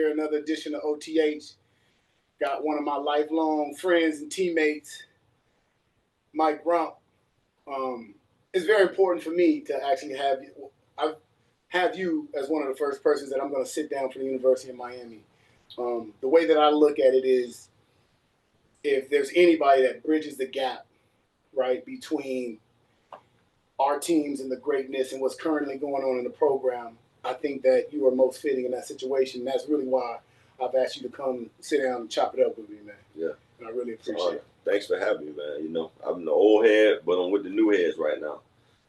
Here, another edition of OTH. Got one of my lifelong friends and teammates, Mike Rumph. It's very important for me to actually have you. I have you as one of the first persons that I'm going to sit down for the University of Miami. The way that I look at it is, if there's anybody that bridges the gap, right, between our teams and the greatness and what's currently going on in the program, I think that you are most fitting in that situation. That's really why I've asked you to come sit down and chop it up with me, man. Yeah. And I really appreciate it. Thanks for having me, man. You know, I'm the old head, but I'm with the new heads right now.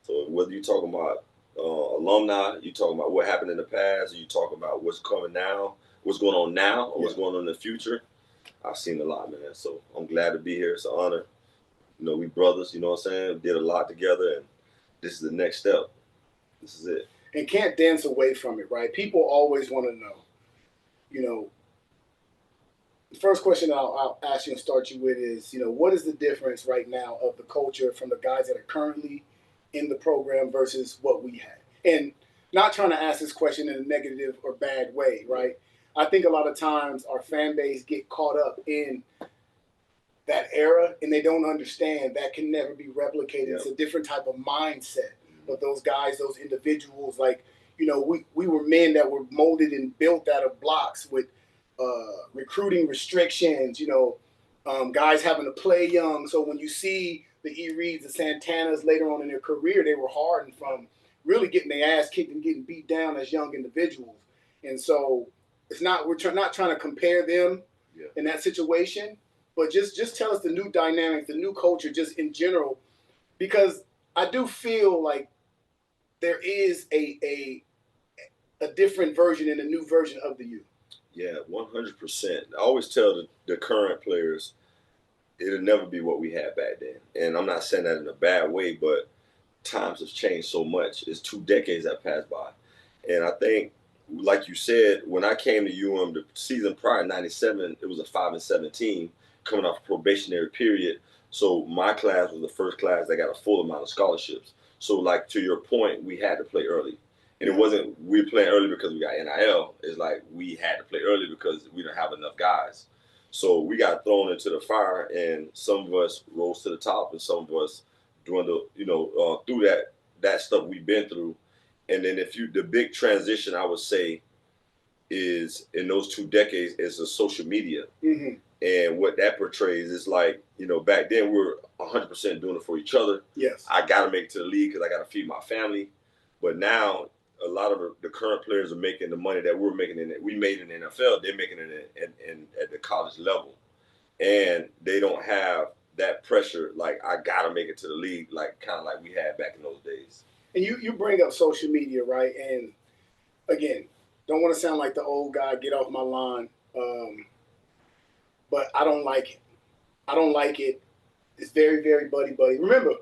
So whether you're talking about alumni, you talking about what happened in the past, or you talking about what's coming now, what's going on now, or what's going on in the future, I've seen a lot, man. So I'm glad to be here. It's an honor. You know, we brothers, you know what I'm saying? Did a lot together, and this is the next step. This is it. And can't dance away from it, right? People always want to know, you know, the first question I'll ask you and start you with is, you know, what is the difference right now of the culture from the guys that are currently in the program versus what we had? And not trying to ask this question in a negative or bad way, right? I think a lot of times our fan base get caught up in that era and they don't understand that can never be replicated. It's a different type of mindset of those guys, those individuals. Like, you know, we were men that were molded and built out of blocks with recruiting restrictions, you know, guys having to play young. So when you see the E. Reeds, the Santanas later on in their career, they were hardened from really getting their ass kicked and getting beat down as young individuals. And so it's not, not trying to compare them in that situation, but just tell us the new dynamics, the new culture, just in general, because I do feel like there is a different version and a new version of the youth. Yeah, 100%. I always tell the current players, it'll never be what we had back then. And I'm not saying that in a bad way, but times have changed so much. It's 2 decades that passed by. And I think, like you said, when I came to UM the season prior, 97, it was a 5-7 team coming off a probationary period. So my class was the first class that got a full amount of scholarships. So like to your point, we had to play early. And it wasn't we were playing early because we got NIL. It's like we had to play early because we didn't have enough guys. So we got thrown into the fire, and some of us rose to the top, and some of us during the through that stuff we've been through. And then the big transition I would say is in those 2 decades is the social media. Mm-hmm. And what that portrays is like, you know, back then we were 100% doing it for each other. Yes. I got to make it to the league because I got to feed my family. But now a lot of the current players are making the money that we made in the NFL. They're making it at the college level. And they don't have that pressure, like, I got to make it to the league, like kind of like we had back in those days. And you bring up social media, right? And again, don't want to sound like the old guy, get off my line. But I don't like it. I don't like it. It's very, very buddy-buddy. Remember,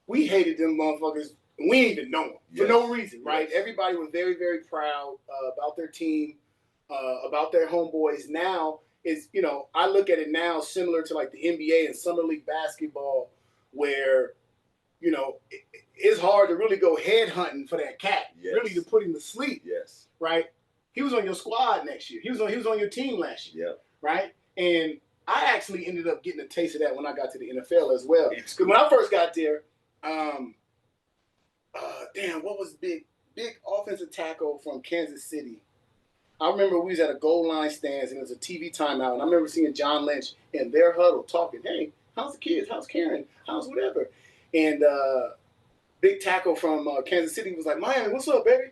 we hated them motherfuckers. We didn't even know them for no reason, right? Yes. Everybody was very, very proud about their team, about their homeboys. Now, is, you know, I look at it now similar to like the NBA and Summer League basketball where, you know, it's hard to really go head hunting for that cat, really to put him to sleep. Yes. Right? He was on your squad next year. He was on your team last year. Yeah. Right? And I actually ended up getting a taste of that when I got to the NFL as well. Because when I first got there, what was big offensive tackle from Kansas City? I remember we was at a goal line stands and it was a TV timeout, and I remember seeing John Lynch in their huddle talking, "Hey, how's the kids? How's Karen? How's whatever?" And big tackle from Kansas City was like, "Miami, what's up, baby?"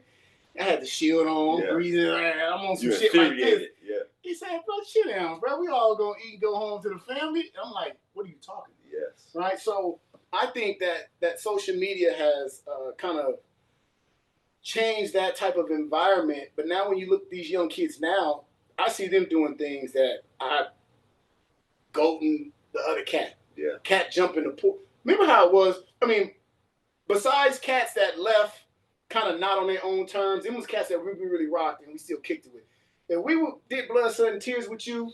I had the shield on, breathing. I'm on some shit like this. Yeah. He said, "Bro, shit down, bro. We all gonna eat and go home to the family." And I'm like, "What are you talking about?" Yes. Right. So I think that social media has kind of changed that type of environment. But now when you look at these young kids now, I see them doing things that I goating the other cat. Yeah. Cat jumping the pool. Remember how it was? I mean, besides cats that left kind of not on their own terms, them was cats that really, really rocked and we still kicked it with. If we did blood, sweat, and tears with you,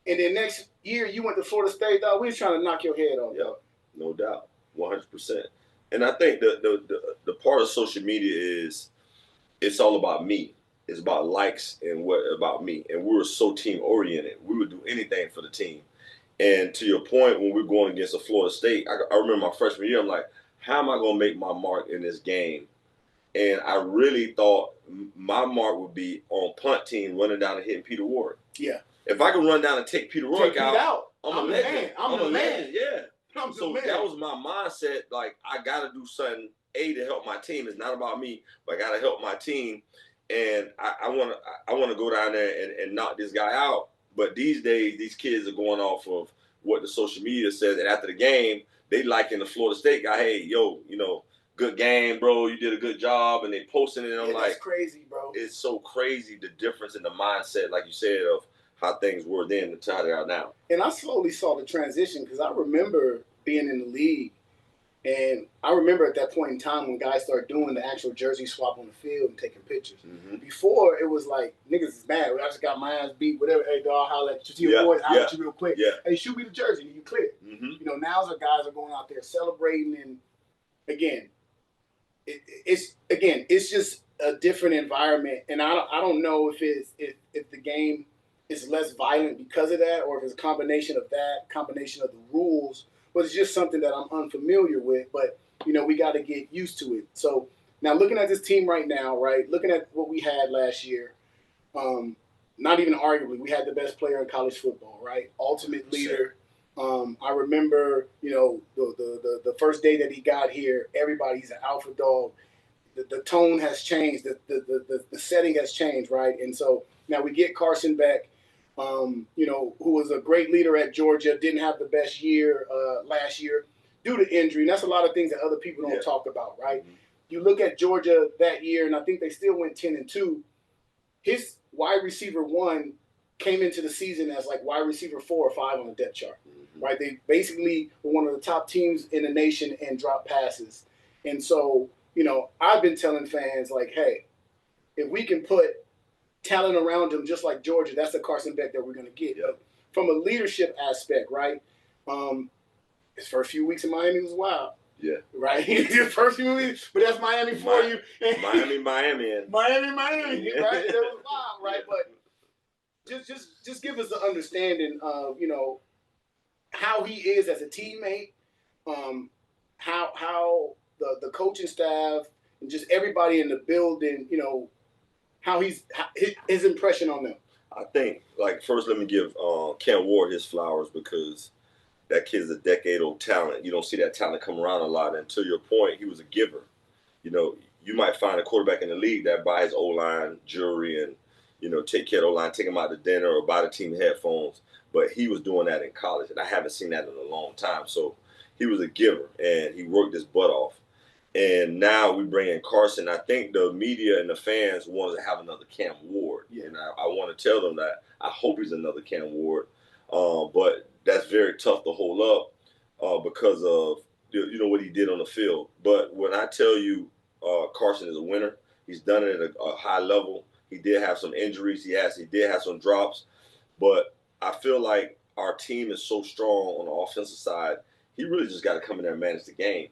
and then next year you went to Florida State, dog, we was trying to knock your head off. Yeah, no doubt, 100%. And I think the part of social media is it's all about me. It's about likes and what about me. And we were so team oriented. We would do anything for the team. And to your point, when we're going against a Florida State, I remember my freshman year, I'm like, how am I going to make my mark in this game? And I really thought my mark would be on punt team running down and hitting Peter Ward. Yeah. If I can run down and take Peter Ward out, I'm a legend. I'm a legend. Yeah. So that was my mindset. Like, I got to do something, to help my team. It's not about me, but I got to help my team. And I want to go down there and knock this guy out. But these days, these kids are going off of what the social media says. And after the game, they liking the Florida State guy. Hey, yo, good game, bro. You did a good job. And they posting it. And I'm like, that's crazy, bro. It's so crazy, the difference in the mindset, like you said, of how things were then to how they are now. And I slowly saw the transition because I remember being in the league. And I remember at that point in time when guys started doing the actual jersey swap on the field and taking pictures. Mm-hmm. Before, it was like, niggas is mad. I just got my ass beat, whatever. Hey, dog, holla at you. See your boys, holla at you real quick. Yeah. Hey, shoot me the jersey and you clear. Mm-hmm. Now the guys are going out there celebrating. And again, it's just a different environment. And I don't know if the game is less violent because of that or if it's a combination of the rules. But it's just something that I'm unfamiliar with. But, we got to get used to it. So now looking at this team right now, right, looking at what we had last year, not even arguably, we had the best player in college football, right? Ultimate leader. I remember, the first day that he got here, everybody's an alpha dog. The tone has changed. The setting has changed, right? And so now we get Carson back. Who was a great leader at Georgia, didn't have the best year last year due to injury. And that's a lot of things that other people don't talk about, right? Mm-hmm. You look at Georgia that year, and I think they still went 10-2. His wide receiver 1 came into the season as like wide receiver 4 or 5 on the depth chart, right? They basically were one of the top teams in the nation and dropped passes. And so, I've been telling fans like, hey, if we can put talent around him, just like Georgia, that's the Carson Beck that we're going to get. Yep. But from a leadership aspect, right? His first few weeks in Miami was wild. Yeah. Right? His first few weeks, but that's Miami for you. Miami. Miami, right? That was wild, right? But just give us the understanding of, how he is as a teammate, how the coaching staff and just everybody in the building, how his impression on them. I think, first let me give Cam Ward his flowers because that kid's a decade-old talent. You don't see that talent come around a lot. And to your point, he was a giver. You might find a quarterback in the league that buys O-line jewelry and, take care of O-line, take him out to dinner or buy the team headphones. But he was doing that in college, and I haven't seen that in a long time. So he was a giver, and he worked his butt off. And now we bring in Carson. I think the media and the fans wanted to have another Cam Ward. Yeah. And I want to tell them that I hope he's another Cam Ward. But that's very tough to hold up because of what he did on the field. But when I tell you Carson is a winner, he's done it at a high level. He did have some injuries. He did have some drops. But I feel like our team is so strong on the offensive side, he really just got to come in there and manage the game.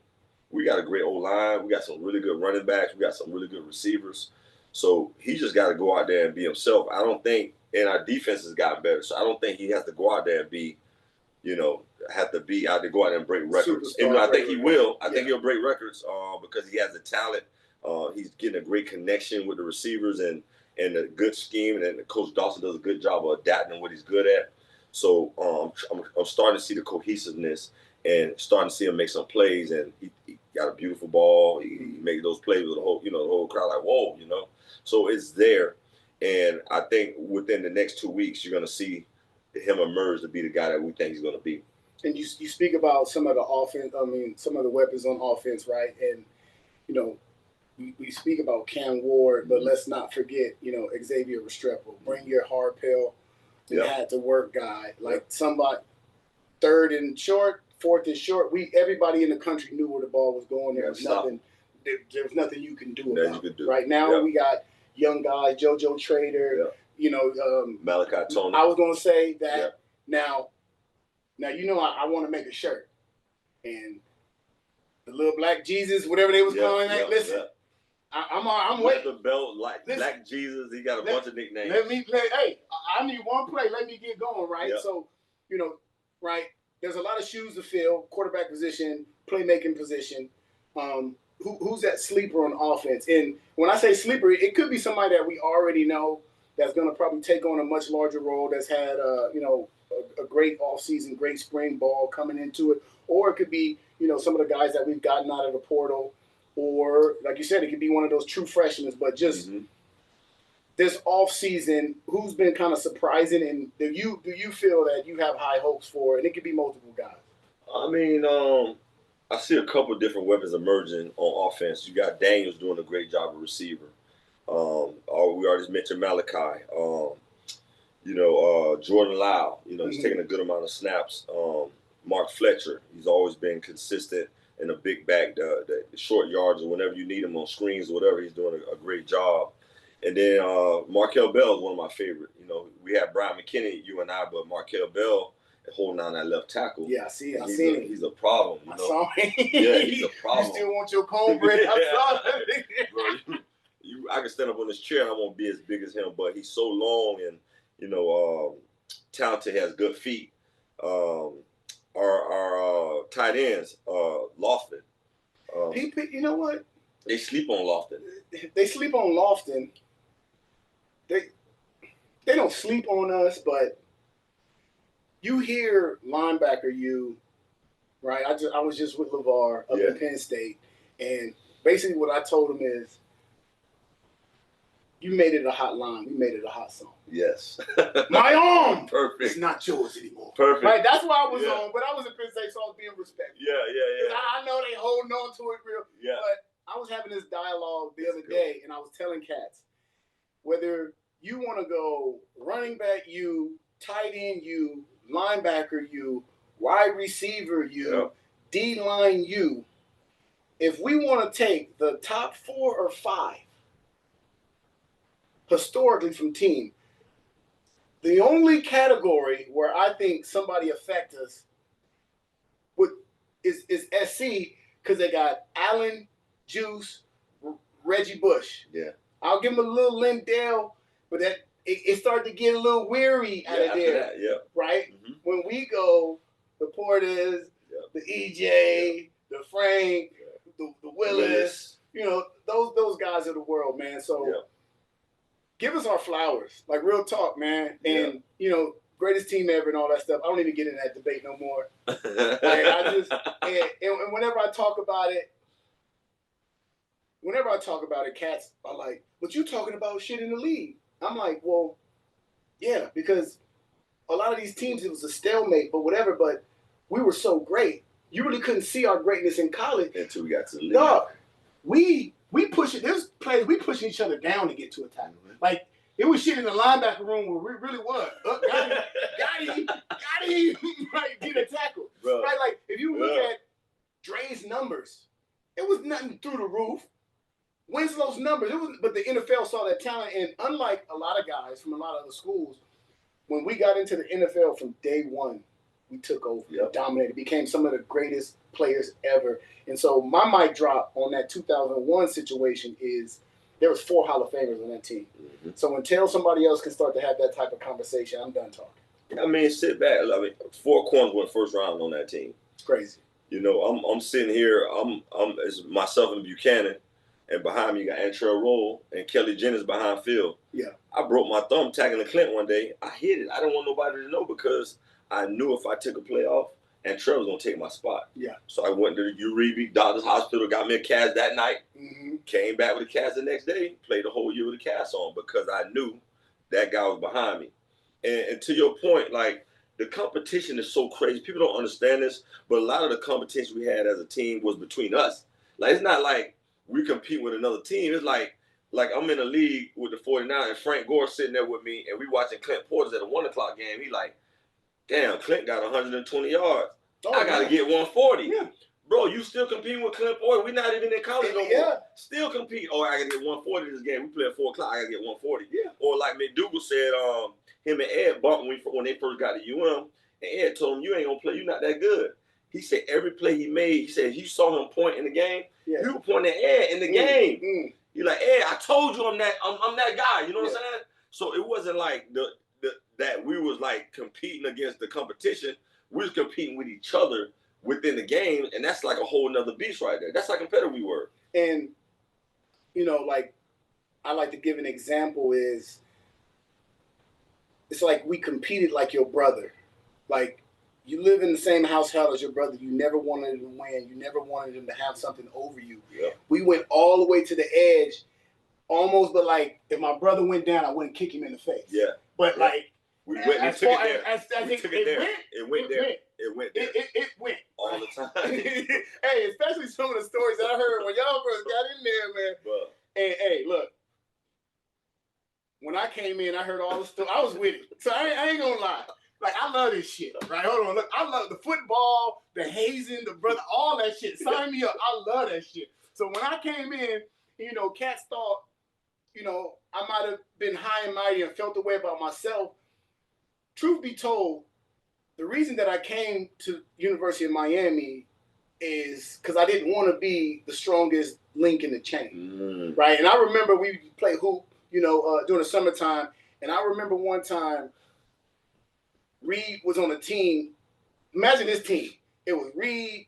We got a great O-line. We got some really good running backs. We got some really good receivers. So he just got to go out there and be himself. I don't think, and our defense has gotten better, so I don't think he has to go out there and be, go out there and break records. Even though I think he will. I think he'll break records because he has the talent. He's getting a great connection with the receivers and a good scheme, and Coach Dawson does a good job of adapting what he's good at. So I'm starting to see the cohesiveness and starting to see him make some plays, and he got a beautiful ball. He made those plays with the whole crowd like, whoa, So it's there, and I think within the next 2 weeks, you're going to see him emerge to be the guy that we think he's going to be. And you speak about some of the offense, some of the weapons on offense, right? And, we speak about Cam Ward, but let's not forget, Xavier Restrepo. Bring your Harpel, had to work guy. Like somebody, third and short, fourth and short. Everybody in the country knew where the ball was going. There was nothing you can do about it. Right now, we got young guys, JoJo Trader, Malachi Tony. I was going to say that now, I want to make a shirt. And the little black Jesus, whatever they was calling that, listen, I'm With waiting. the belt, like Listen, Black Jesus. He got a bunch of nicknames. Hey, I need one play. Let me get going, right? Yep. So, right, there's a lot of shoes to fill, quarterback position, playmaking position. Who's that sleeper on offense? And when I say sleeper, it could be somebody that we already know that's going to probably take on a much larger role, that's had, a great offseason, great spring ball coming into it. Or it could be, some of the guys that we've gotten out of the portal. Or, like you said, it could be one of those true freshmen. But just this offseason, who's been kind of surprising, and do you feel that you have high hopes for? And it could be multiple guys. I mean, I see a couple of different weapons emerging on offense. You got Daniels doing a great job of receiver. We already mentioned Malachi. Jordan Lau, he's taking a good amount of snaps. Mark Fletcher, he's always been consistent in a big back, the short yards or whenever you need him on screens or whatever, he's doing a great job. And then Markel Bell is one of my favorite. We have Brian McKinney, you and I, but Markel Bell holding down that left tackle. Yeah, I seen him. He's a problem. I saw him. Yeah, he's a problem. You still want your cornbread? I saw him. Bro, I can stand up on this chair and I won't be as big as him, but he's so long and talented, has good feet. Our tight ends, Lofton. You know what? They sleep on Lofton. They sleep on Lofton. They don't sleep on us, but you hear linebacker right? I was just with LeVar up in Penn State, and basically what I told him is, you made it a hot line. We made it a hot song. Yes. My arm. Perfect. It's not yours anymore. Perfect. Right. That's why I was on, but I was in Penn State, so I was being respectful. Yeah. I know they holding on to it real. Yeah. But I was having this dialogue the other day, and I was telling cats, whether you want to go running back tight end linebacker wide receiver D-line if we want to take the top 4 or 5 historically from team, the only category where I think somebody affect us is SC, because they got Allen, Juice, Reggie Bush. Yeah. I'll give him a little Lindell, but that it started to get a little weary out of there. Right? Mm-hmm. When we go, the Portis, the EJ, the Frank, the Willis, those guys of the world, man. So give us our flowers. Like, real talk, man. And, greatest team ever and all that stuff. I don't even get in that debate no more. And whenever I talk about it, cats are like, but you talking about shit in the league. I'm like, well, yeah, because a lot of these teams, it was a stalemate, but whatever, but we were so great. You really couldn't see our greatness in college. Until we got to the league. Dog, we push it. There's plays, we pushing each other down to get to a tackle. Like, it was shit in the linebacker room where we really was. Got him. Right, get a tackle. Bro. Right, like, if you look at Dre's numbers, it was nothing through the roof. Winslow's numbers, but the NFL saw that talent, and unlike a lot of guys from a lot of other schools, when we got into the NFL from day one, we took over, dominated, became some of the greatest players ever. And so my mic drop on that 2001 situation is there was 4 Hall of Famers on that team. Mm-hmm. So until somebody else can start to have that type of conversation, I'm done talking. I mean, sit back. 4 corners went first round on that team. It's crazy. I'm sitting here. It's myself and Buchanan. And behind me, you got Antrell Roll and Kelly Jennings behind Phil. Yeah. I broke my thumb tackling the Clint one day. I hit it. I didn't want nobody to know because I knew if I took a play off, Antrell was going to take my spot. Yeah. So I went to the Uribe Doctors Hospital, got me a cast that night, came back with a cast the next day, played the whole year with a cast on because I knew that guy was behind me. And to your point, like, the competition is so crazy. People don't understand this, but a lot of the competition we had as a team was between us. Like, it's not like we compete with another team. It's like I'm in a league with the 49 and Frank Gore sitting there with me and we watching Clint Portis at a 1 o'clock game. He like, damn, Clint got 120 yards. I got to get 140. Yeah. Bro, you still competing with Clint Portis. We're not even in college no more. Still compete. Oh, I got to get 140 this game. We play at 4 o'clock. I got to get 140. Yeah. Or like McDougal said, him and Ed bumped when they first got to UM. And Ed told him, you ain't going to play. You're not that good. He said every play he made, he said you saw him point in the game. Yeah. You were pointing at Ed in the game. He like, hey, I told you I'm that guy. You know what I'm saying? So it wasn't like that we was like competing against the competition. We was competing with each other within the game, and that's like a whole nother beast right there. That's how competitive we were. And like I like to give an example is it's like we competed like your brother. Like you live in the same household as your brother. You never wanted him to win. You never wanted him to have something over you. Yeah. We went all the way to the edge, almost, but like if my brother went down, I wouldn't kick him in the face. Yeah. But like we went and took it there. It went there. It went all the time. Hey, especially some of the stories that I heard when y'all first got in there, man. Bro. Hey, look. When I came in, I heard all the stuff. I was with it, so I ain't gonna lie. Like I love this shit, right? Hold on, look. I love the football, the hazing, the brother, all that shit. Sign me up. I love that shit. So when I came in, cats thought, I might have been high and mighty and felt the way about myself. Truth be told, the reason that I came to University of Miami is because I didn't want to be the strongest link in the chain, right? And I remember we play hoop, during the summertime, and I remember one time Reed was on a team. Imagine this team. It was Reed,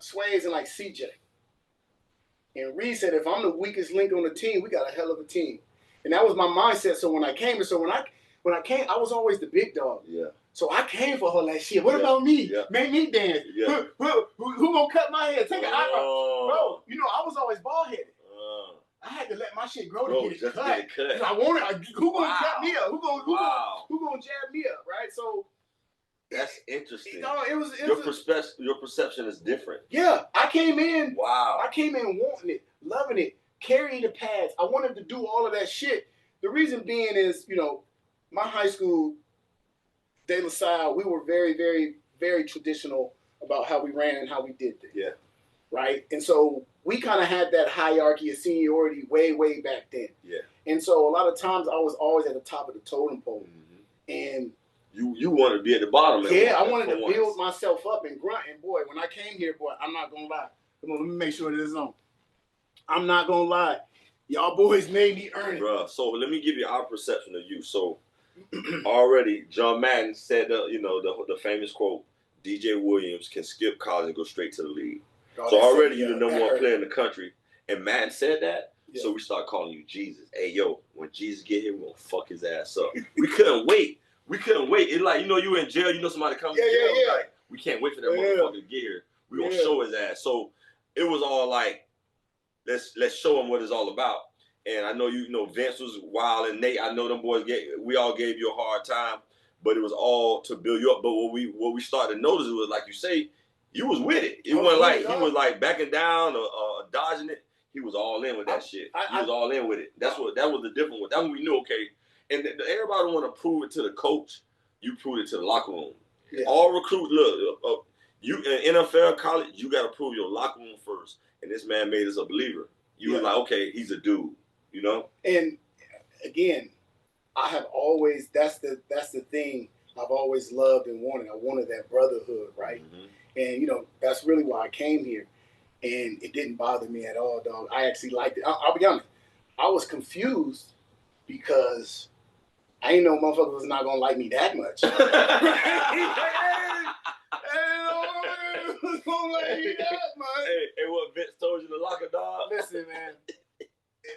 Sways, and like CJ. And Reed said, if I'm the weakest link on the team, we got a hell of a team. And that was my mindset. So when I came, when I came, I was always the big dog. Yeah. So I came for all that shit. What about me? Yeah. Make me dance. Yeah. Who gonna cut my hair? Take an eyebrow. Bro, I was always bald headed. I had to let my shit grow to get it cut. I want it. Who gonna cut me up? Who gonna jab me up? Right. So that's interesting. Your perception is different. Yeah, I came in. Wow. I came in wanting it, loving it, carrying the pads. I wanted to do all of that shit. The reason being is, my high school, De La Salle, we were very, very, very traditional about how we ran and how we did things. Yeah. Right? And so we kind of had that hierarchy of seniority way, way back then. Yeah. And so a lot of times I was always at the top of the totem pole. Mm-hmm. And you want to be at the bottom. Yeah, I wanted to build myself up and grunt. And boy, when I came here, I'm not going to lie. Come on, let me make sure this is on. I'm not going to lie. Y'all boys made me earn it. Bruh, so let me give you our perception of you. So already, John Madden said, the famous quote, DJ Williams can skip college and go straight to the league. So already you're the number one player in the country. And Madden said that, so we start calling you Jesus. Hey, yo, when Jesus get here, we're going to fuck his ass up. We couldn't wait. It's like, you in jail, somebody comes to jail. Like, we can't wait for that motherfucker to get here. We're going to show his ass. So it was all like, let's show him what it's all about. And I know Vince was wild, and Nate, I know them boys we all gave you a hard time, but it was all to build you up. But what we started to notice was, like you say, you was with it. It wasn't like he was like backing down or dodging it. He was all in with that shit. He was all in with it. That was the different one. That's when we knew, okay. And everybody want to prove it to the coach. You proved it to the locker room. Yeah. All recruits, look, you in NFL, college, you got to prove your locker room first. And this man made us a believer. You was like, okay, he's a dude. And again, I have always that's the thing I've always loved and wanted. I wanted that brotherhood, right? Mm-hmm. And that's really why I came here. And it didn't bother me at all, dog. I actually liked it. I'll be honest. I was confused because I ain't know motherfuckers was not gonna like me that much. Was gonna like me that much. Hey, what Vince told you to lock a dog? Listen, man.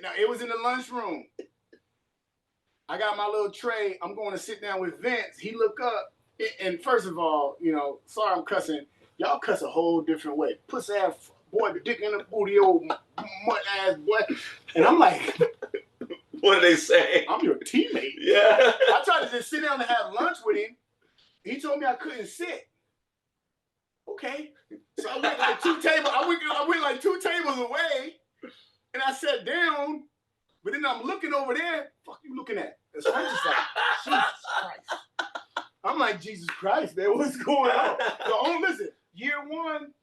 No, it was in the lunchroom. I got my little tray. I'm going to sit down with Vince. He look up, and first of all, sorry I'm cussing. Y'all cuss a whole different way. Pussy ass boy, the dick in the booty, old mutt ass boy. And I'm like, what are they saying? I'm your teammate. Yeah. I tried to just sit down and have lunch with him. He told me I couldn't sit. Okay. So I went like two tables. I went like 2 tables away. And I sat down, but then I'm looking over there. Fuck you looking at? So I'm just like, Jesus Christ. I'm like, Jesus Christ, man, what's going on? So listen, year 1,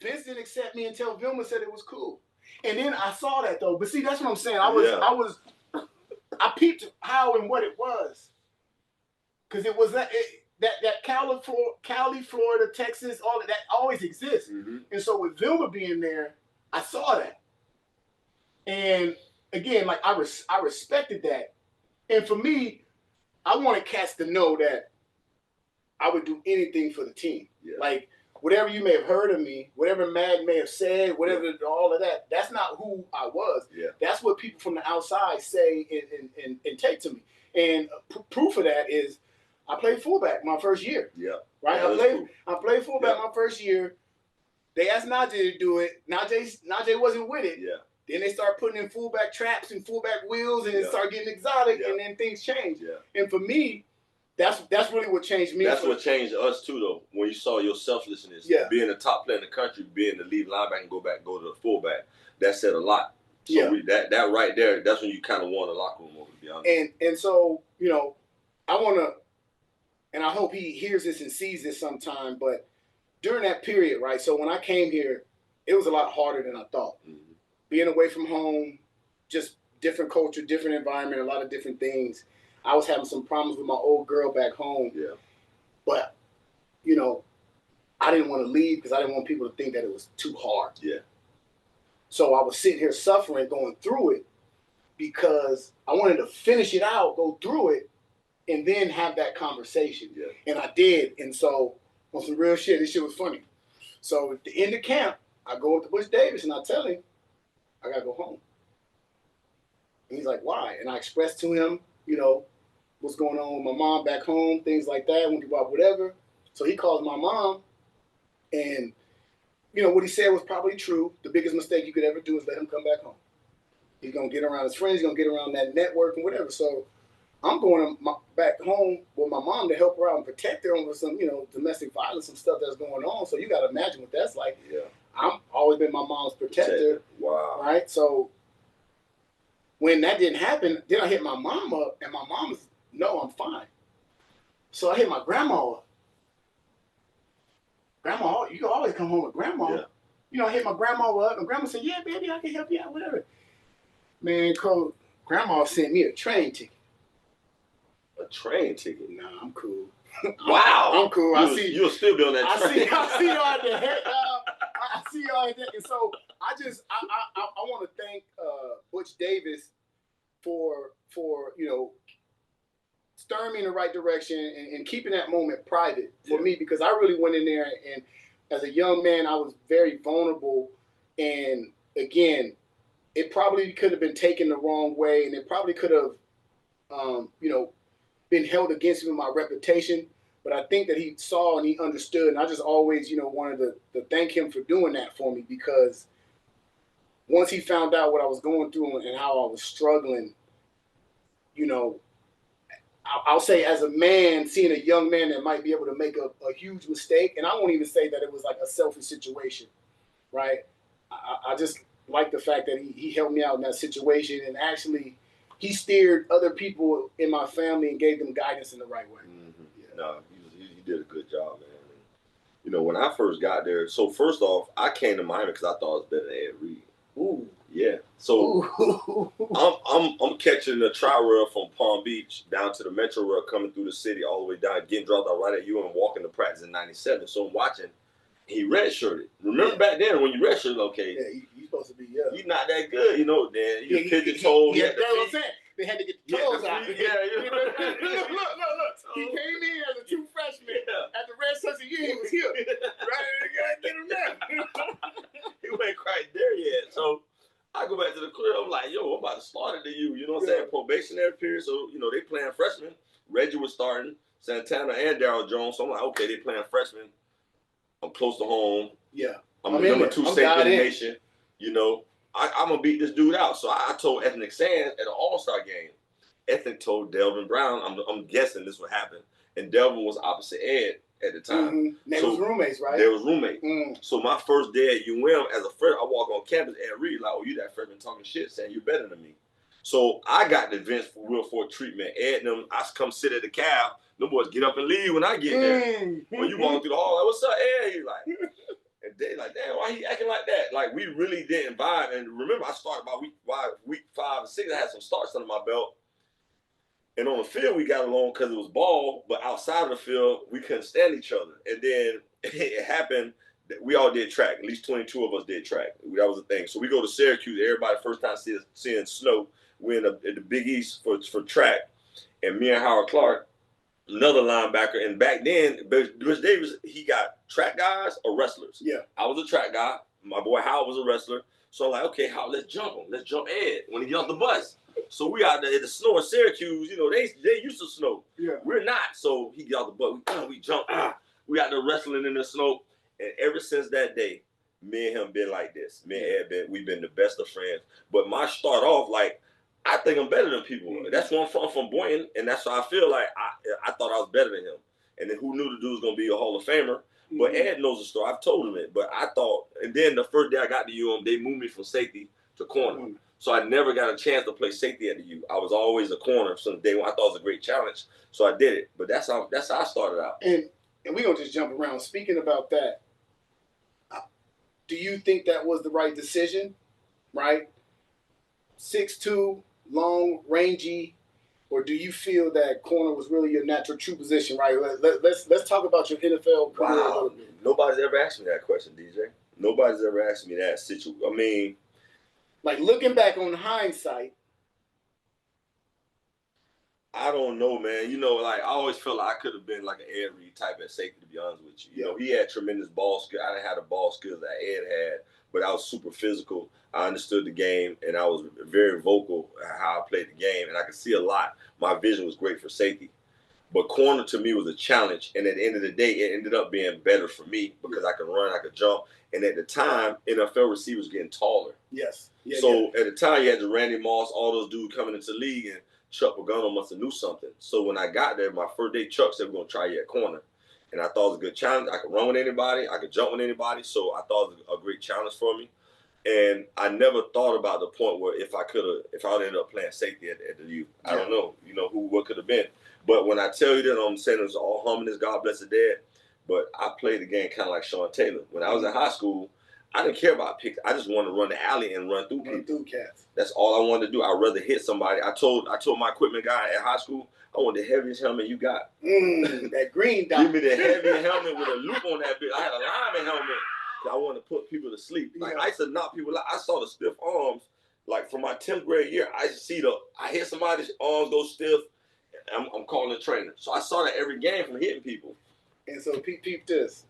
Vince didn't accept me until Vilma said it was cool. And then I saw that though. But see, that's what I'm saying. I peeped how and what it was. Because it was that Cali, Florida, Texas, all of that always exists. Mm-hmm. And so with Vilma being there, I saw that. And again, like I respected that. And for me, I wanted cats to know that I would do anything for the team. Yeah. Like whatever you may have heard of me, whatever Mad may have said, whatever all of that, that's not who I was. Yeah. That's what people from the outside say and take to me. And proof of that is I played fullback my first year. Yeah. Right? I played fullback my first year. They asked Najee to do it. Najee wasn't with it. Yeah. Then they start putting in fullback traps and fullback wheels, and it started getting exotic, and then things changed. Yeah. And for me, that's really what changed me. That's what changed us too, though. When you saw your selflessness, being the top player in the country, being the lead linebacker, and go to the fullback, that said a lot. So that right there, that's when you kind of won the locker room over, to be honest. And so I want to, and I hope he hears this and sees this sometime. But during that period, right? So when I came here, it was a lot harder than I thought. Mm-hmm. Being away from home, just different culture, different environment, a lot of different things. I was having some problems with my old girl back home. Yeah. But, I didn't want to leave because I didn't want people to think that it was too hard. Yeah. So I was sitting here suffering, going through it because I wanted to finish it out, go through it, and then have that conversation. Yeah. And I did. And so on some real shit, this shit was funny. So at the end of camp, I go up to Butch Davis and I tell him, I got to go home. And he's like, why? And I expressed to him, what's going on with my mom back home, things like that, whatever. So he calls my mom, and, what he said was probably true. The biggest mistake you could ever do is let him come back home. He's going to get around his friends, he's going to get around that network and whatever. So I'm going back home with my mom to help her out and protect her over some, domestic violence and stuff that's going on. So you got to imagine what that's like. Yeah. I've always been my mom's protector. Wow. Right? So when that didn't happen, then I hit my mom up, and my mom was, no, I'm fine. So I hit my grandma up. Grandma, you can always come home with grandma. Yeah. I hit my grandma up, and grandma said, yeah, baby, I can help you out, whatever. Man, grandma sent me a train ticket. A train ticket? Nah, I'm cool. Wow. I'm cool. You'll still be on that train. I see y'all at the head. I see y'all at that. And so I want to thank Butch Davis for stirring me in the right direction and keeping that moment private for me, because I really went in there, and as a young man, I was very vulnerable. And again, it probably could have been taken the wrong way, and it probably could have, been held against me in my reputation. But I think that he saw and he understood, and I just always, wanted to thank him for doing that for me, because once he found out what I was going through and how I was struggling, I'll say as a man, seeing a young man that might be able to make a huge mistake, and I won't even say that it was like a selfish situation, right? I just like the fact that he helped me out in that situation, and actually he steered other people in my family and gave them guidance in the right way. Mm-hmm. Yeah. No, you did a good job, man. And, when I first got there, so first off, I came to Miami because I thought I was better than Ed Reed. Ooh. Yeah. So I'm catching the tri-rail from Palm Beach down to the Metro Rail, coming through the city all the way down, getting dropped out right at you, and walking to practice in '97. So I'm watching. He redshirted. Remember back then when you redshirted, okay? Yeah, you supposed to be, you're not that good, then you pigeon toes. Yeah, that's what I'm saying. They had to get the toes out. Look. He came in as a true freshman. At the red such a year, he was here. Right? Get him now. He wasn't quite there yet. So I go back to the crib. I'm like, yo, I'm about to start it to you. You know what I'm saying? Probationary period. So, they playing freshmen. Reggie was starting. Santana and Darryl Jones. So I'm like, okay, they playing freshmen. I'm close to home. Yeah. I'm the number 2 safety in the nation. I'm going to beat this dude out. So I told Ethnic Sands at an All-Star game. Ethnic told Delvin Brown, I'm guessing this would happen. And Delvin was opposite Ed at the time. Mm-hmm. They was roommates, right? They was roommates. So my first day at UM, as a freshman, I walk on campus, Ed Reed, like, oh, you that freshman talking shit, saying you're better than me. So I got the Vince Will Ford treatment. Ed and them, I come sit at the cab. Them boys get up and leave when I get there. When you walk through the hall, like, what's up, Ed? He's like, and they like, damn, why he acting like that? Like, we really didn't vibe. And remember, I started by week 5 and 6. I had some starts under my belt. And on the field, we got along because it was ball. But outside of the field, we couldn't stand each other. And then it happened we all did track. At least 22 of us did track. That was the thing. So we go to Syracuse. Everybody first time seeing snow. We're in the Big East for track, and me and Howard Clark, another linebacker. And back then, Rich Davis, he got track guys or wrestlers. Yeah. I was a track guy. My boy Howard was a wrestler. So I'm like, okay, Howard, let's jump him. Let's jump Ed when he get off the bus. So we out there in the snow in Syracuse. You know, they used to snow. Yeah. We're not. So he get off the bus. We jump. We out there wrestling in the snow. And ever since that day, me and him been like this. Me and Ed, we've been the best of friends. But my start off, like, I think I'm better than people. Mm-hmm. That's where I'm from Boynton, and that's why I feel like I thought I was better than him. And then who knew the dude was going to be a Hall of Famer? Mm-hmm. But Ed knows the story. I've told him it. But I thought, and then the first day I got to UM, they moved me from safety to corner. Mm-hmm. So I never got a chance to play safety at the U. I was always a corner since day one. I thought it was a great challenge, so I did it. But that's how I started out. And we're going to just jump around. Speaking about that, do you think that was the right decision, right? 6'2", long, rangy, or do you feel that corner was really your natural true position, right? Let's talk about your NFL career. Wow. Nobody's ever asked me that question, DJ. Nobody's ever asked me that situation. I mean, like looking back on hindsight, I don't know, man. You know, like I always felt like I could have been like an Ed Reed type at safety, to be honest with you. You know, he had tremendous ball skill. I didn't have the ball skills that Ed had, but I was super physical. I understood the game, and I was very vocal how I played the game, and I could see a lot. My vision was great for safety. But corner to me was a challenge, and at the end of the day, it ended up being better for me because I could run, I could jump, and at the time, NFL receivers getting taller. Yes. Yeah, so at the time, you had the Randy Moss, all those dudes coming into the league, and Chuck Pagano must have knew something. So when I got there, my first day, Chuck said, we're going to try you at corner. And I thought it was a good challenge. I could run with anybody. I could jump with anybody. So I thought it was a great challenge for me. And I never thought about the point where if I would ended up playing safety at the U. I don't know, what could have been. But when I tell you that, I'm saying it was all humbleness, God bless the dead. But I played the game kind of like Sean Taylor. When I was in high school, I didn't care about picks. I just wanted to run the alley and run through people. Run through cats. That's all I wanted to do. I'd rather hit somebody. I told my equipment guy at high school, I want the heaviest helmet you got. That green dot. Give me the heaviest helmet with a loop on that bitch. I had a lineman helmet. I wanted to put people to sleep. Like I used to knock people out. I saw the stiff arms. Like from my 10th grade year, I hit somebody's arms go stiff. I'm calling the trainer. So I saw that every game from hitting people. And so peep this.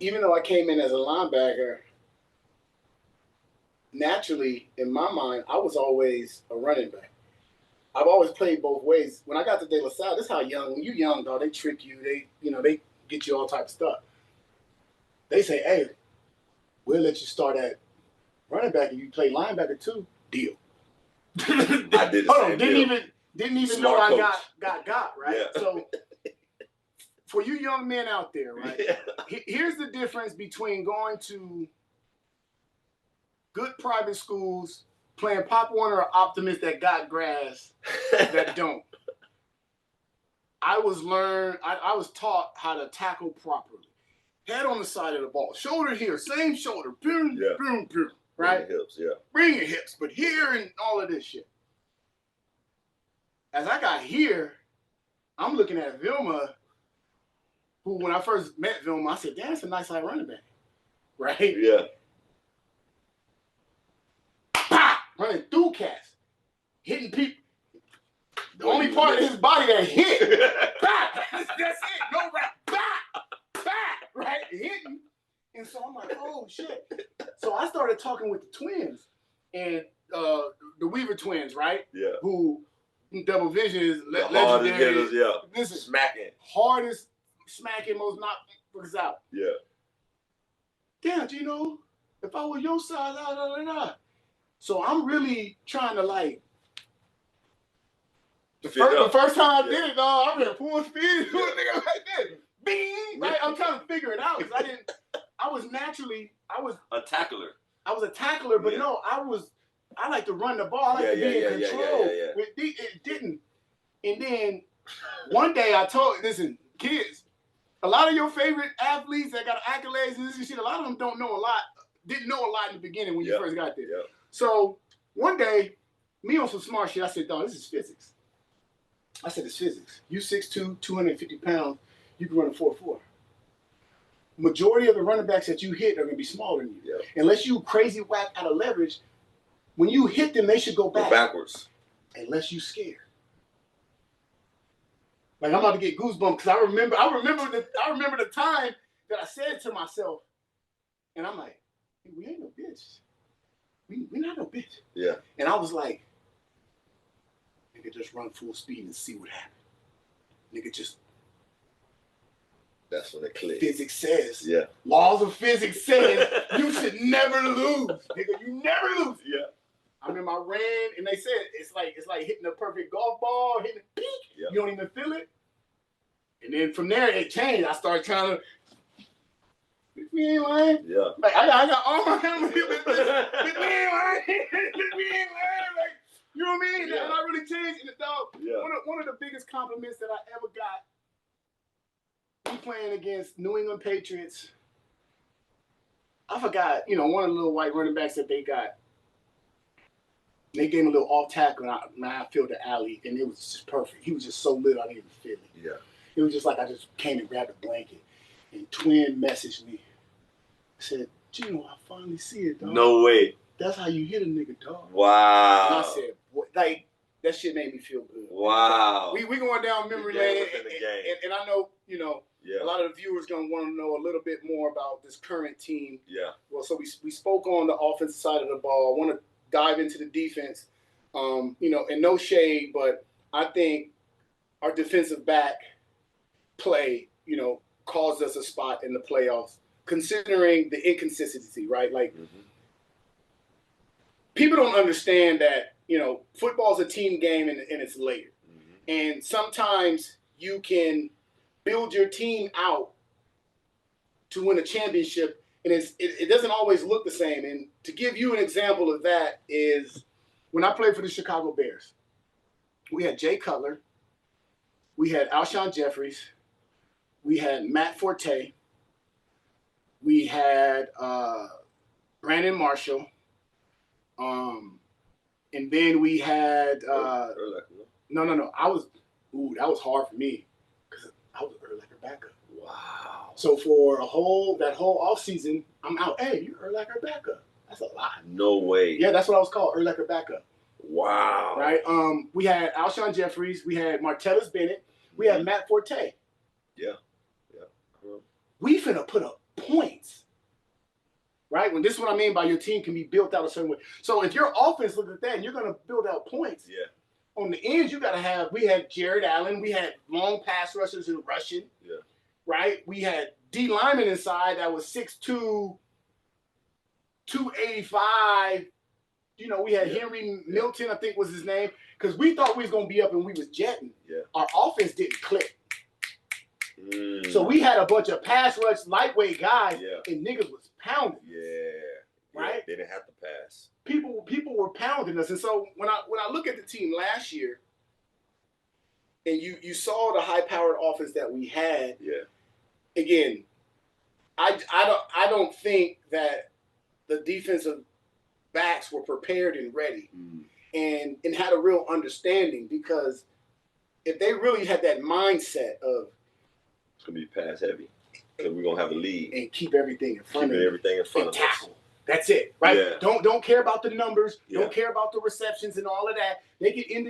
Even though I came in as a linebacker, naturally, in my mind, I was always a running back. I've always played both ways. When I got to De La Salle, this is how when you're young, dog, they trick you. They get you all type of stuff. They say, hey, we'll let you start at running back and you play linebacker too. Deal. I did. Didn't even Smart know I coach. got right. Yeah. So for you young men out there, right? Yeah. Here's the difference between going to good private schools, playing Pop Warner or Optimist that got grass that don't. I was taught how to tackle properly. Head on the side of the ball, shoulder here, same shoulder, boom, boom, boom, right? Bring your hips, Bring your hips, but here and all of this shit. As I got here, I'm looking at Vilma, who when I first met Vilma, I said, that's a nice high running back, right? Yeah. Bah! Running through cats, hitting people. The only part of his body that hit. Bah! That's it. No rap. Bah! Bah! Right? Hitting. And so I'm like, oh, shit. So I started talking with the twins and the Weaver twins, right? Yeah. Who double vision is legendary. Hitters, yeah. Listen, smacking. Hardest smacking, most knockers out. Yeah. Damn, Gino, if I were your size, So I'm really trying to like. The first time I did it, dog, I'm in full speed. Doing a nigga like this. Bing! Right? I'm trying to figure it out because I was a tackler. I was a tackler, but no, I like to run the ball. I like to be in control. It didn't. And then one day I told, listen, kids, a lot of your favorite athletes that got accolades and this and shit, a lot of them didn't know a lot in the beginning when you first got there. Yep. So one day, me on some smart shit, I said, dog, this is physics. I said, it's physics. You 6'2", 250 pounds, you can run a 4.4. majority of the running backs that you hit are going to be smaller than you. Yeah. Unless you crazy whack out of leverage, when you hit them, they should go back. Go backwards. Unless you scared. Like I'm about to get goosebumps because I remember the time that I said to myself, and I'm like, hey, we ain't no bitch. We not no bitch. Yeah. And I was like, nigga, just run full speed and see what happens. Nigga, just. That's when it clicks. Physics says. Yeah. Laws of physics says you should never lose. Nigga, you never lose. Yeah. I remember I ran and they said it's like hitting a perfect golf ball, hitting a peak. Yeah. You don't even feel it. And then from there it changed. I started trying to me ain't lying. Yeah. Like I got all my hands with me ain't lying. Me ain't lying. Like, you know what I mean? Yeah. And I really changed in the dog. Yeah. One of the biggest compliments that I ever got, we playing against New England Patriots. I forgot, one of the little white running backs that they got. They gave him a little off tackle, and I filled the alley, and it was just perfect. He was just so little, I didn't even feel it. Yeah. It was just like I just came and grabbed a blanket, and Twin messaged me. Said, Gino, I finally see it, dog. No way. That's how you hit a nigga, dog. Wow. And I said, like, that shit made me feel good. Wow. We going down memory lane, and I know, yeah. a lot of the viewers going to want to know a little bit more about this current team. Yeah. Well, so we spoke on the offensive side of the ball. I want to dive into the defense, and no shade, but I think our defensive back play, caused us a spot in the playoffs, considering the inconsistency, right? Like, people don't understand that, football is a team game and it's layered. And sometimes you can build your team out to win a championship, and it doesn't always look the same. And to give you an example of that is when I played for the Chicago Bears, we had Jay Cutler, we had Alshon Jeffries, we had Matt Forte, we had Brandon Marshall, and then we had no. That was hard for me because I was an Urlacher backup. Wow. So for that whole offseason, I'm out. Hey, you're Urlacher backup. That's a lot. No way. Yeah, that's what I was called, Urlacher backup. Wow. Right. We had Alshon Jeffries, we had Martellus Bennett, we had Matt Forte. Yeah. We finna put up points. Right? When this is what I mean by your team can be built out a certain way. So if your offense looks at that and you're gonna build out points, on the ends you gotta have. We had Jared Allen, we had long pass rushers and rushing. Yeah. Right? We had D lineman inside that was 6'2", 285. We had Henry Milton, I think was his name, because we thought we was gonna be up and we was jetting. Yeah. Our offense didn't click. So we had a bunch of pass rush, lightweight guys, and niggas was pounding. Right? They didn't have to pass. People were pounding us. And so when I look at the team last year, and you saw the high-powered offense that we had, again, I don't think that the defensive backs were prepared and ready and had a real understanding, because if they really had that mindset of it's gonna be pass heavy, because we're gonna have a lead and keep everything in front of us. Tackle. That's it, right? Yeah. Don't care about the numbers. Don't care about the receptions and all of that. They can end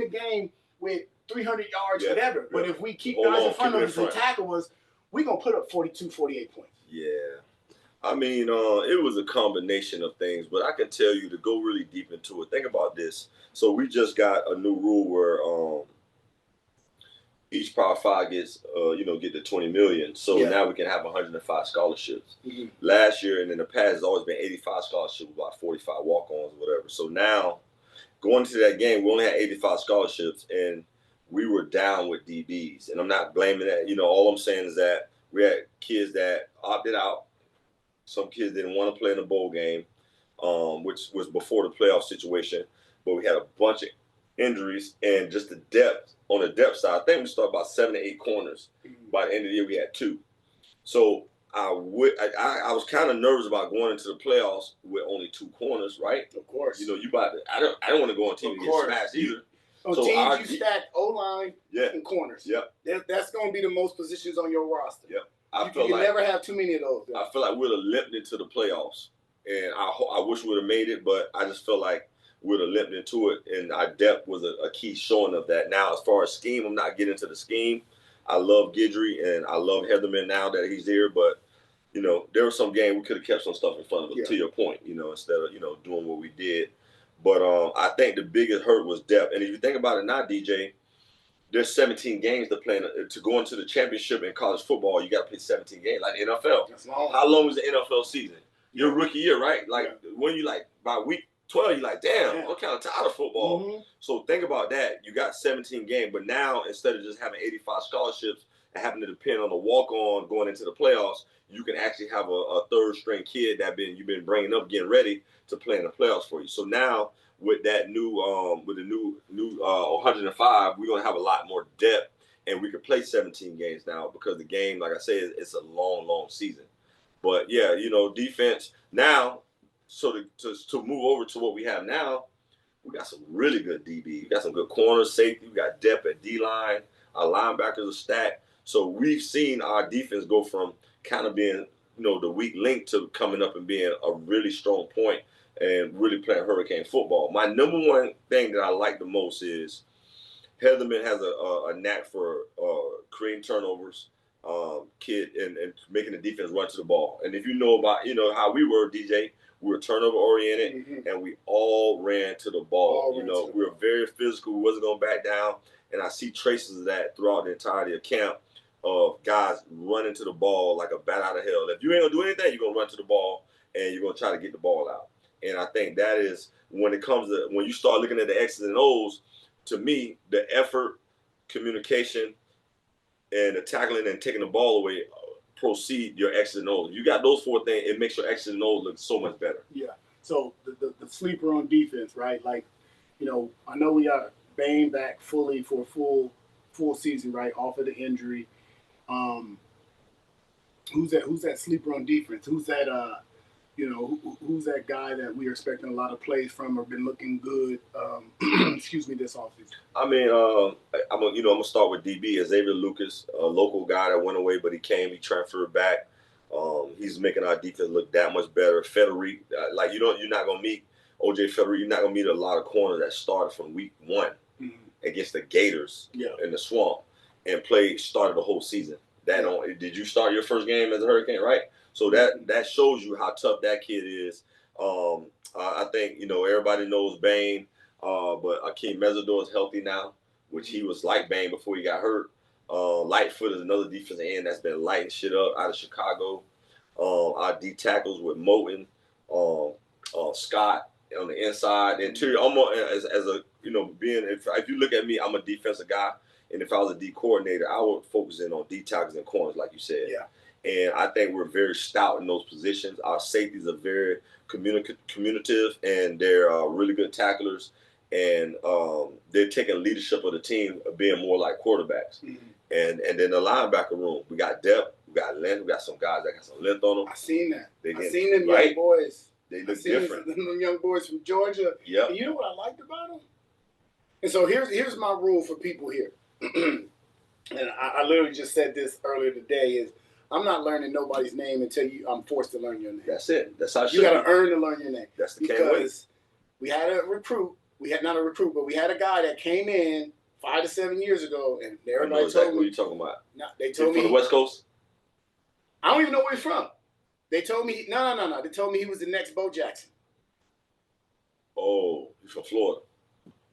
the game with 300 yards, whatever. But if we keep guys in front of us and tackle us, we're gonna put up 42, 48 points. Yeah. I mean, it was a combination of things, but I can tell you, to go really deep into it, think about this. So we just got a new rule where each Power 5 gets, get to $20 million. So now we can have 105 scholarships. Last year and in the past, it's always been 85 scholarships, about 45 walk-ons or whatever. So now, going into that game, we only had 85 scholarships, and we were down with DBs. And I'm not blaming that. All I'm saying is that we had kids that opted out. Some kids didn't want to play in the bowl game, which was before the playoff situation. But we had a bunch of injuries, and just the depth on the depth side. I think we started about 7 to 8 corners. By the end of the year, we had 2. So I was kind of nervous about going into the playoffs with only 2 corners, right? Of course. You about to. I don't want to go on team and get smashed either. On teams, you stack O-line and corners. Yep. That's going to be the most positions on your roster. Yep. I You feel can like never have too many of those. I feel like we'd have limped into the playoffs, and I wish we'd have made it, but I just felt like we'd have limped into it, and our depth was a key showing of that. Now, as far as scheme, I'm not getting into the scheme. I love Guidry, and I love Heatherman now that he's here, but you know, there was some game we could have kept some stuff in front of us, to your point, you know, instead of, you know, doing what we did. But I think the biggest hurt was depth. And if you think about it now, DJ, there's 17 games to play. To go into the championship in college football, you got to play 17 games, like the NFL. That's long. How long is the NFL season? Your rookie year, right? Like when you like by week 12, you're like, damn, I'm kind of tired of football. Mm-hmm. So think about that. You got 17 games, but now instead of just having 85 scholarships and having to depend on the walk-on going into the playoffs, you can actually have a third-string kid you've been bringing up, getting ready to play in the playoffs for you. So now with that new 105, we're gonna have a lot more depth, and we can play 17 games now because the game, like I said, it's a long season. But yeah, you know, defense now. So to move over to what we have now, we got some really good DB. We got some good corners, safety. We got depth at D-line. Our linebackers are stacked. So we've seen our defense go from kind of being, you know, the weak link to coming up and being a really strong point and really playing Hurricane football. My number one thing that I like the most is Heatherman has a knack for creating turnovers, kid, and making the defense run to the ball. And if you know about, you know, how we were, DJ, we were turnover oriented, and we all ran to the ball. You know, we were very physical. We wasn't going to back down. And I see traces of that throughout the entirety of camp, of guys running to the ball like a bat out of hell. If you ain't going to do anything, you're going to run to the ball, and you're going to try to get the ball out. And I think that is when it comes to, when you start looking at the X's and O's, to me, the effort, communication, and the tackling and taking the ball away proceed your X's and O's. You got those four things, it makes your X's and O's look so much better. Yeah. So the sleeper on defense, right? Like, you know, I know we got Bain back fully for a full season, right? Off of the injury. Who's that sleeper on defense? Who's that who's that guy that we are expecting a lot of plays from or been looking good this offseason? I mean, I'm gonna start with DB. Xavier Lucas, a local guy that went away, but he transferred back. He's making our defense look that much better. Federic, you're not gonna meet OJ Federic. You're not gonna meet a lot of corners that started from week one against the Gators in the Swamp and started the whole season. Did you start your first game as a Hurricane, right? So that shows you how tough that kid is. I think, you know, everybody knows Bain, but Akeem Mesidor is healthy now, which he was like Bain before he got hurt. Lightfoot is another defensive end that's been lighting shit up out of Chicago. Our D tackles with Moten, Scott on the inside. The interior, if you look at me, I'm a defensive guy. And if I was a D coordinator, I would focus in on D tackles and corners, like you said. Yeah. And I think we're very stout in those positions. Our safeties are very communicative, and they're really good tacklers. And they're taking leadership of the team, being more like quarterbacks. And then the linebacker room, we got depth, we got length, we got some guys that got some length on them. I seen that. I seen them young boys. They look different. Them young boys from Georgia. Yeah. And you know what I liked about them? And so here's my rule for people here. And I literally just said this earlier today is I'm not learning nobody's name until I'm forced to learn your name. That's it. That's how it should be. You got to earn to learn your name. That's the because we had a recruit. We had not a recruit, but we had a guy that came in 5 to 7 years ago, and everybody told me. What are you talking about? They told me from the West Coast. I don't even know where he's from. They told me no. They told me he was the next Bo Jackson. Oh, he's from Florida.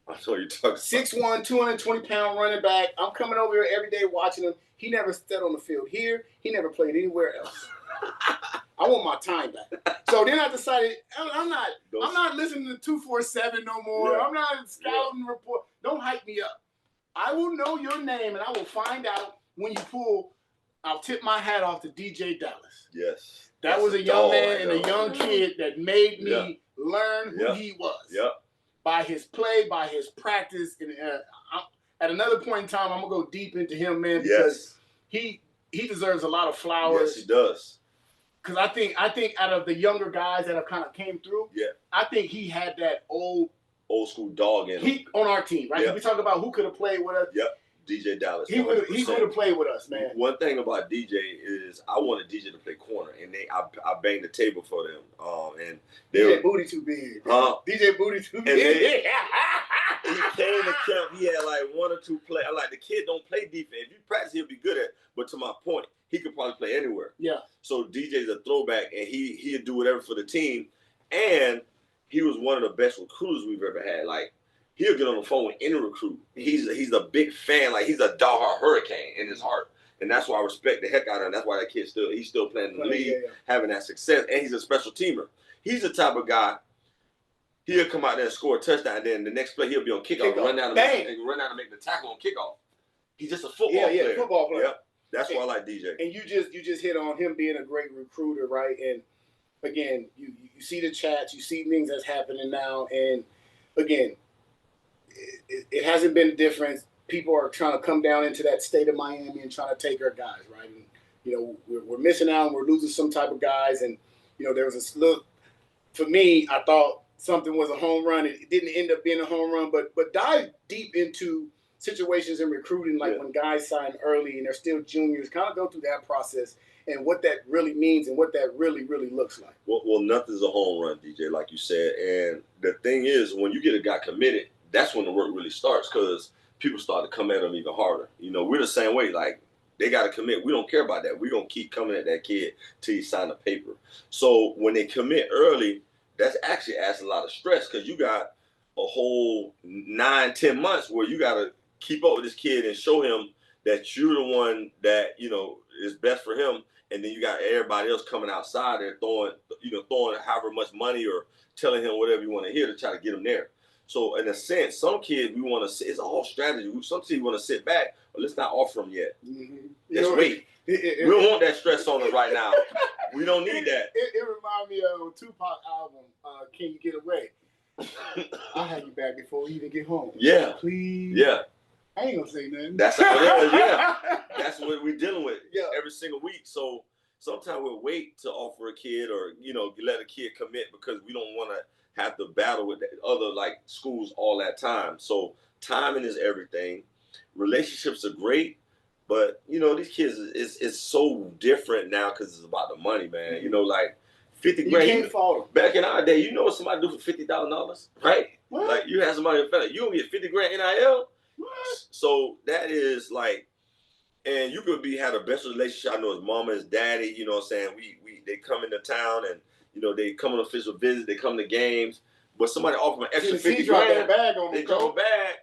I saw you talking. 6'1", 220-pound running back. I'm coming over here every day watching him. He never stepped on the field here. He never played anywhere else. I want my time back. So then I decided I'm not listening to 247 no more. Yeah. I'm not scouting report. Don't hype me up. I will know your name and I will find out when you pull. I'll tip my hat off to DJ Dallas. Yes. That was a young man and a young kid that made me learn who he was. Yep. By his play, by his practice, and at another point in time, I'm gonna go deep into him, man, because he deserves a lot of flowers. Yes, he does. Because I think out of the younger guys that have kind of came through, I think he had that old school dog in him. On our team, right? Yep. We talk about who could have played with us. Yep. DJ Dallas. He would have played with us, man. One thing about DJ is I wanted DJ to play corner, and I banged the table for them. And DJ Booty too big. DJ Booty too big. He came to camp. He had like 1 or 2 play. Like the kid don't play defense. If you practice, he'll be good at it. But to my point, he could probably play anywhere. Yeah. So DJ's a throwback, and he'd do whatever for the team. And he was one of the best recruiters we've ever had. Like, he'll get on the phone with any recruit. He's a big fan. Like, he's a diehard Hurricane in his heart. And that's why I respect the heck out of him. That's why that kid he's still playing in the league, having that success. And he's a special teamer. He's the type of guy, he'll come out there and score a touchdown, and then the next play he'll be on kickoff and run down and make the tackle on kickoff. He's just a football player. Yeah, football player. Yep. That's why I like DJ. And you just hit on him being a great recruiter, right? And again, you see the chats, you see things that's happening now, and again, it hasn't been a difference. People are trying to come down into that state of Miami and trying to take our guys, right? And we're missing out, and we're losing some type of guys. And there was a look for me. I thought something was a home run. It didn't end up being a home run, but dive deep into situations in recruiting, like when guys sign early and they're still juniors. Kind of go through that process and what that really means and what that really looks like. Well, nothing's a home run, DJ, like you said. And the thing is, when you get a guy committed, that's when the work really starts, because people start to come at them even harder. We're the same way. Like, they got to commit. We don't care about that. We're going to keep coming at that kid till he sign the paper. So when they commit early, that's actually adds a lot of stress, because you got a whole 9-10 months where you got to keep up with this kid and show him that you're the one that, is best for him. And then you got everybody else coming outside there throwing however much money or telling him whatever you want to hear to try to get him there. So in a sense, some kids we want to sit. It's all strategy. Some kids want to sit back. But let's not offer them yet. Mm-hmm. Let's wait. We don't want that stress on us right now. We don't need that. It reminds me of a Tupac album, Can You Get Away? I'll have you back before we even get home. Yeah. Please. Yeah. I ain't gonna say nothing. That's what it is, yeah. That's what we're dealing with every single week. So sometimes we'll wait to offer a kid or, let a kid commit, because we don't want to have to battle with the other schools all that time. So timing is everything. Relationships are great, but these kids it's so different now because it's about the money, man. Mm-hmm. 50 grand. You can't fault them. Back in our day, you know what somebody do for $50,000, right? What? Like, you have somebody in front of you, gonna get 50 grand NIL. What? So that is and you could have the best relationship. I know his mama, his daddy. You know what I'm saying? They come into town and they come on official visits. They come to games. But somebody offer an extra 50 grand. They drop a bag,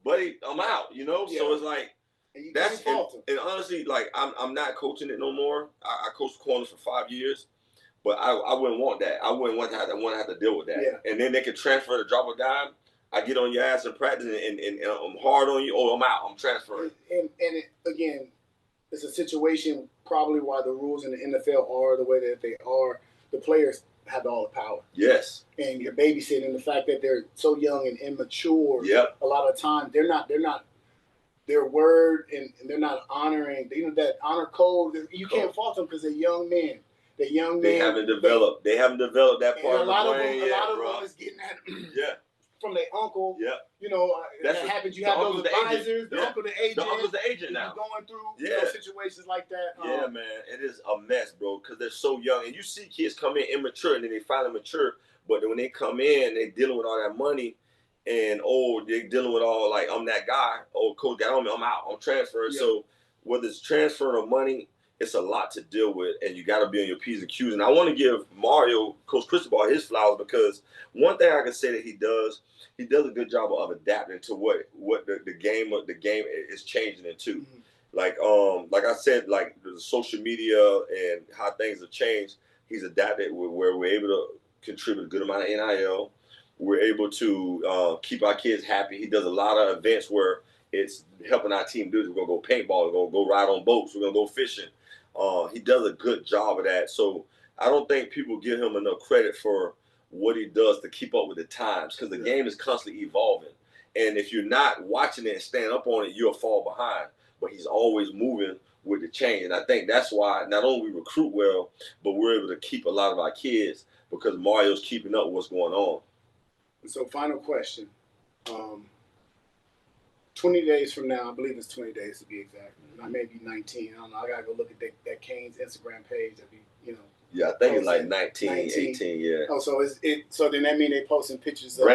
buddy. I'm out. Yeah. So it's that's and honestly, I'm not coaching it no more. I coached corners for 5 years, but I wouldn't want that. I wouldn't want to have to deal with that. Yeah. And then they could transfer to drop a dime. I get on your ass in practice and I'm hard on you. Oh, I'm out. I'm transferring. And again, it's a situation probably why the rules in the NFL are the way that they are. The players have all the power. Yes. And you're babysitting the fact that they're so young and immature. Yep. A lot of times they're not their word and they're not honoring that honor code. You can't fault them because they're young men. They're young men. They haven't developed that part of the brain. A lot of them is getting that. Yeah. From their uncle, that happens. You have those advisors, the uncle, the agent. The uncle's the agent now. Going through situations like that. Yeah, man, it is a mess, bro, because they're so young. And you see kids come in immature, and then they finally mature. But when they come in, they're dealing with all that money, and they're dealing with all I'm that guy. Oh, coach got on me. I'm out. I'm transferring. Yeah. So whether it's transferring or money, it's a lot to deal with, and you got to be on your P's and Q's. And I want to give Coach Cristobal, his flowers, because one thing I can say that he does a good job of adapting to what the game is changing into. Mm-hmm. Like I said, the social media and how things have changed, he's adapted where we're able to contribute a good amount of NIL. We're able to keep our kids happy. He does a lot of events where it's helping our team do this. We're going to go paintball. We're going to go ride on boats. We're going to go fishing. He does a good job of that. So I don't think people give him enough credit for what he does to keep up with the times, because the game is constantly evolving. And if you're not watching it and staying up on it, you'll fall behind. But he's always moving with the change. And I think that's why not only we recruit well, but we're able to keep a lot of our kids, because Mario's keeping up with what's going on. So final question. 20 days from now, I believe it's 20 days to be exact. Not maybe 19. I don't know. I gotta go look at that Canes Instagram page. That'd be, Yeah, I think it's like 19, 18, yeah. Oh, so so then that mean they posting pictures of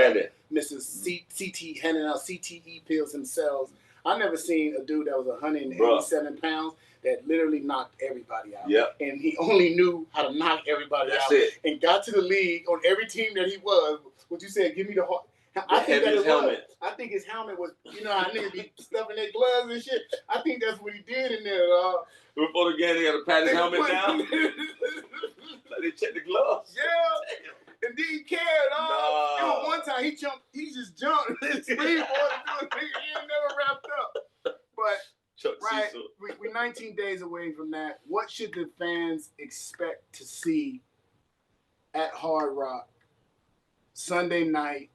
Mr. CT handing out CTE pills themselves. I never seen a dude that was 187 pounds that literally knocked everybody out. Yep. And he only knew how to knock everybody out. And got to the league on every team that he was. What you said, give me the heart. I think that it was. I think his helmet was, how niggas be stuffing their gloves and shit. I think that's what he did in there. Before the game, they got to pat his helmet down. Like they check the gloves. Yeah. And didn't care, dog. No. One time he just jumped. His speed boy he ain't never wrapped up. But we're 19 days away from that. What should the fans expect to see at Hard Rock Sunday night?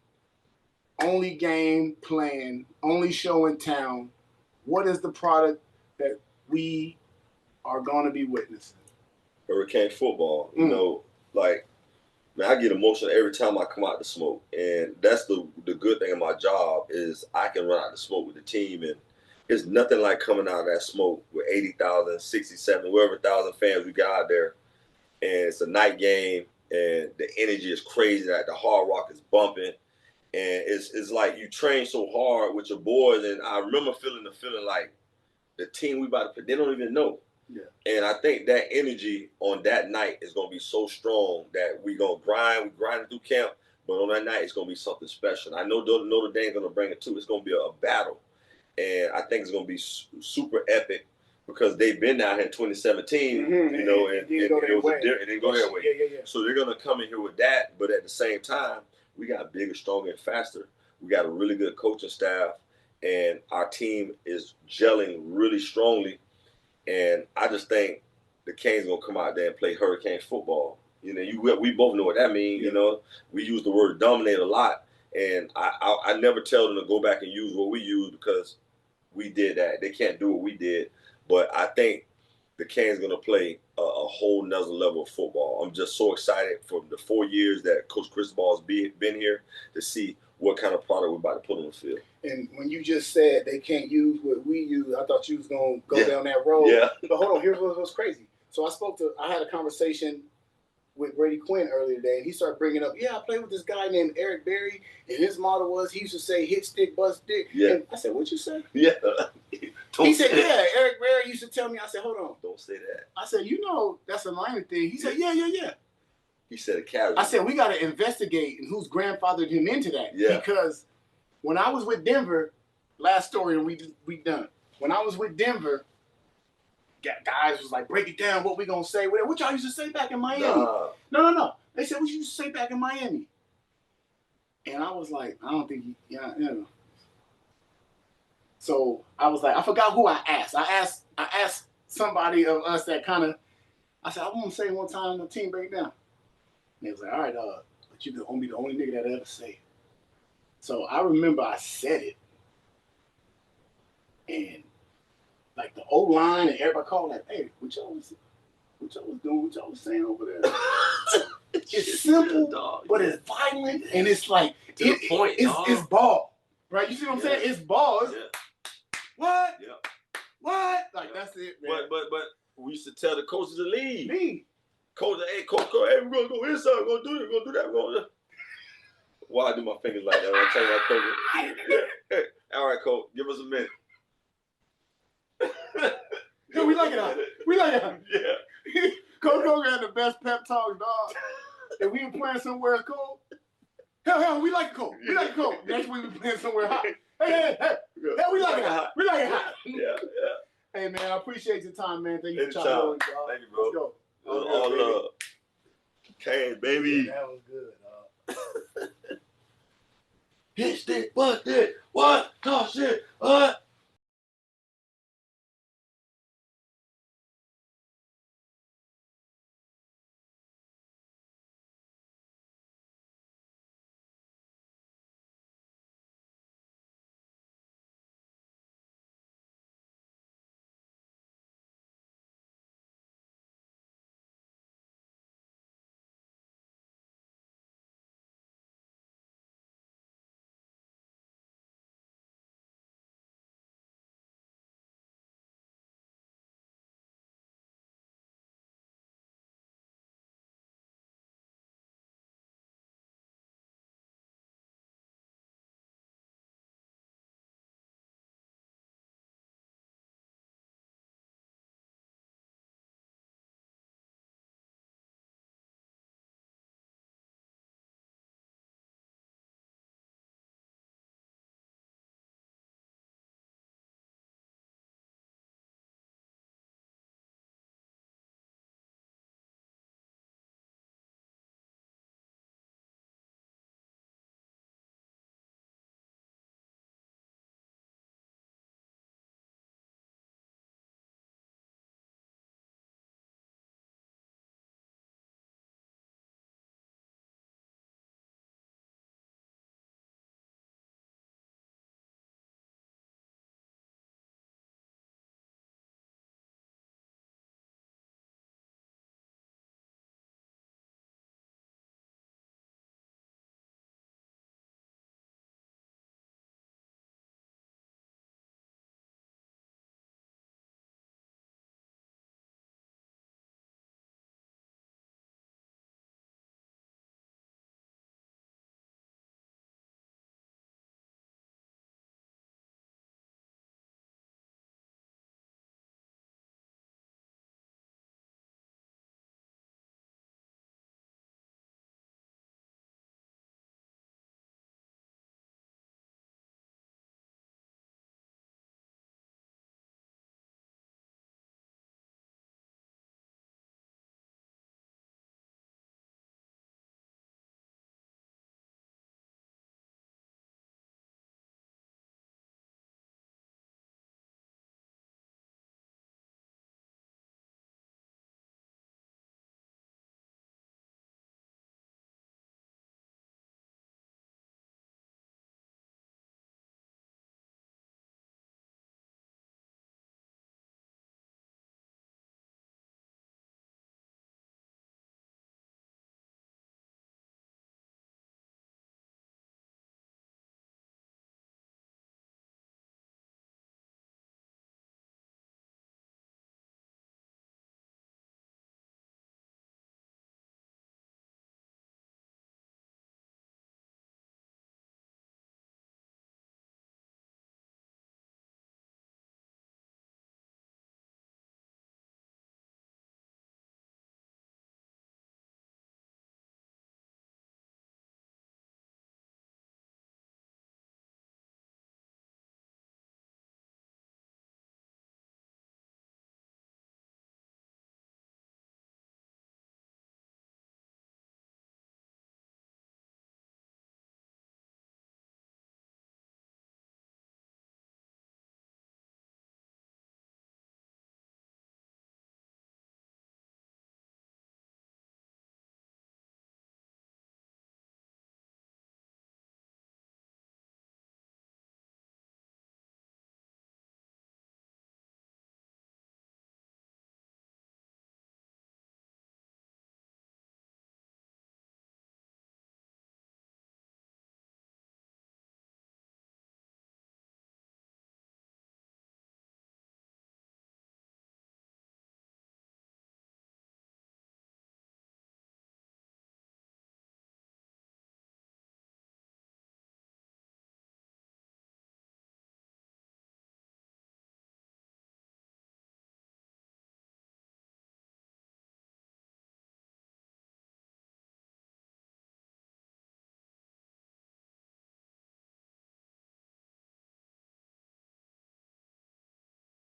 Only game playing, only show in town. What is the product that we are going to be witnessing? Hurricane football. Man, I get emotional every time I come out to smoke. And that's the good thing of my job is I can run out the smoke with the team. And it's nothing like coming out of that smoke with 80,000, 67, whatever thousand fans we got out there. And it's a night game. And the energy is crazy. Like the Hard Rock is bumping. And it's like you train so hard with your boys. And I remember feeling like the team we about to put, they don't even know. Yeah. And I think that energy on that night is going to be so strong that we're going to grind. We're grinding through camp. But on that night, it's going to be something special. I know Notre Dame's going to bring it too. It's going to be a battle. And I think it's going to be super epic because they've been down here in 2017, and it didn't go their way. Yeah. So they're going to come in here with that. But at the same time, we got bigger, stronger, and faster. We got a really good coaching staff, and our team is gelling really strongly. And I just think the Canes going to come out there and play Hurricane football. We both know what that means. Yeah. We use the word dominate a lot, and I never tell them to go back and use what we use because we did that. They can't do what we did. But I think the Canes going to play a whole nother level of football. I'm just so excited for the 4 years that Coach Cristobal's been here to see what kind of product we're about to put on the field. And when you just said they can't use what we use, I thought you was going to go down that road. Yeah. But hold on, here's what was crazy. So I had a conversation with Brady Quinn earlier today, and he started bringing up, I played with this guy named Eric Berry, and his motto was he used to say hit stick, bust stick. Yeah. And I said, what'd you say? Yeah. He said, Eric Berry used to tell me. I said, hold on. Don't say that. I said, that's a minor thing. He said, yeah. He said it casually. I said, we got to investigate and who's grandfathered him into that. Yeah. Because when I was with Denver, last story and we done. When I was with Denver, guys was like, break it down, what we going to say. What y'all used to say back in Miami? No. They said, what you used to say back in Miami? And I was like, I don't think So I was like, I forgot who I asked. I asked somebody of us that kind of, I said, I want to say one time the team break down. And they was like, all right, but you can only be the only nigga that ever say it. So I remember I said it. And like the O-line and everybody called like, hey, what y'all was doing, what y'all was saying over there. It's simple, dog, but it's violent, and it's like, to the point, it's ball. Right? You see what I'm saying? It's ball. What? Yeah. What? Like, that's it, man. But we used to tell the coaches to leave. Coach, hey, we're going to go inside. We're going to do this. We're going to do that. We're going to... Why I do my fingers like that when I tell my coach? Hey, all right, coach, give us a minute. Yeah, we like it out. Yeah. Coach Hogan had the best pep talks, dog. And we were playing somewhere cold. Hell, we like it cold. Next week we playing somewhere hot. Hey. Hell, we like it hot. Yeah. Hey, man, I appreciate your time, man. Thank you for chopping on, dog. Thank you, bro. Let's go. All love. Canes, baby. Yeah, that was good, dog. Hit stick, what? Talk shit, what?